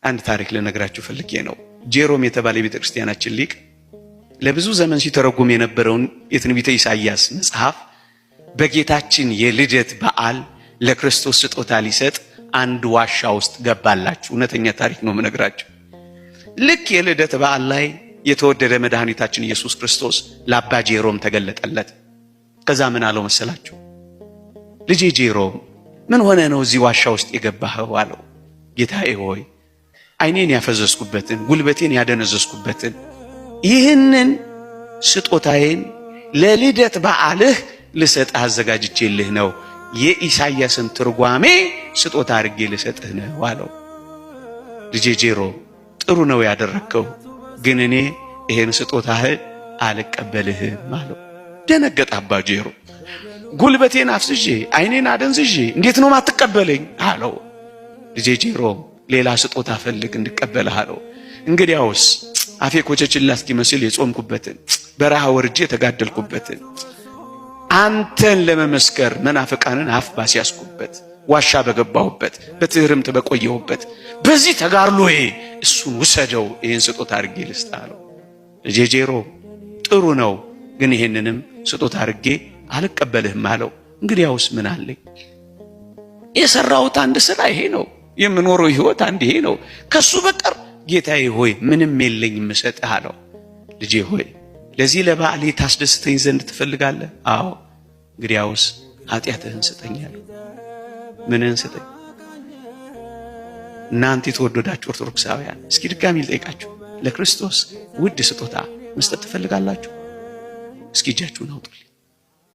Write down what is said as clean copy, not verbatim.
አንድ ታሪክ ልነግራችሁ ፈልጌ ነው። ጄሮም የተባለ የቤተክርስቲያናችን ሊቅ ለብዙ ዘመን ሲተረጉም የነበረውን የትንቢተ ኢሳይያስ መጽሐፍ በጌታችን የልደት በዓል ለክርስቶስ ስጦታ ሊሰጥ አንድ ዋሻ ውስጥ ገባላችሁ። እውነተኛ ታሪክ ነው የምነግራችሁ። ልክ የልደት በዓል ላይ የተወደደ መድኃኒታችን ኢየሱስ ክርስቶስ ለአባ ጄሮም ተገለጠለት። ከዛ ምን አለው መሰላችሁ? ልጄ ጄሮም ምን ሆነ ነው እዚህ ዋሻ ውስጥ የገባኸው አለው። ጌታዬ ሆይ ዓይኔን ያፈዘዝኩበትን ጉልበቴን ያደነዘዝኩበትን ይህንን ስጦታዬን ለልደት በዓልህ ልሰጥህ አዘጋጅቼልህ ነው። የኢሳይያስን ትርጓሜ ስጦታ አድርጌ ልሰጥህ ነው አለው። ልጄ ጄሮም ጥሩ ነው ያደረከው፣ ግን እኔ ይሄን ስጦታህ አልቀበልህም አለው። ደነገጠ አባ ጄሮም። ጉልበቴን አፍዝዤ ዓይኔን አደንዝዤ እንዴት ነው ማትቀበለኝ አለው። ልጄ ጄሮም ሌላ ስጦታ ፈልግ እንድቀበልህ አለው። እንግዲያውስ አፌ ኮቸችላ እስኪመስል የጾምኩበትን በረሃ ወርጄ የተጋደልኩበትን አንተን ለመመስከር መናፍቃንን አፍ ባስያዝኩበት ዋሻ በገባሁበት በትህርምት በቆየሁበት በዚህ ተጋድሎዬ እሱን ውሰደው፣ ይህን ስጦታ አድርጌ ልስጥህ አለው። ልጄ ጄሮም ጥሩ ነው፣ ግን ይሄንንም ስጦታ አድርጌ አልቀበልህም አለው። እንግዲያውስ ምን አለኝ? የሰራሁት አንድ ስራ ይሄ ነው፣ የምኖረው ህይወት አንድ ይሄ ነው፣ ከሱ በቀር ጌታዬ ሆይ ምንም የለኝም እሰጥህ አለው። ልጄ ሆይ ለዚህ ለበዓሌ ታስደስተኝ ዘንድ ትፈልጋለህ? አዎ። እንግዲያውስ ኃጢአትህን ስጠኝ አለው። ምንን ስጠኝ? እናንተ የተወደዳችሁ ኦርቶዶክሳውያን እስኪ ድጋሚ ልጠይቃችሁ፣ ለክርስቶስ ውድ ስጦታ መስጠት ትፈልጋላችሁ? እስኪ እጃችሁን አውጡልኝ።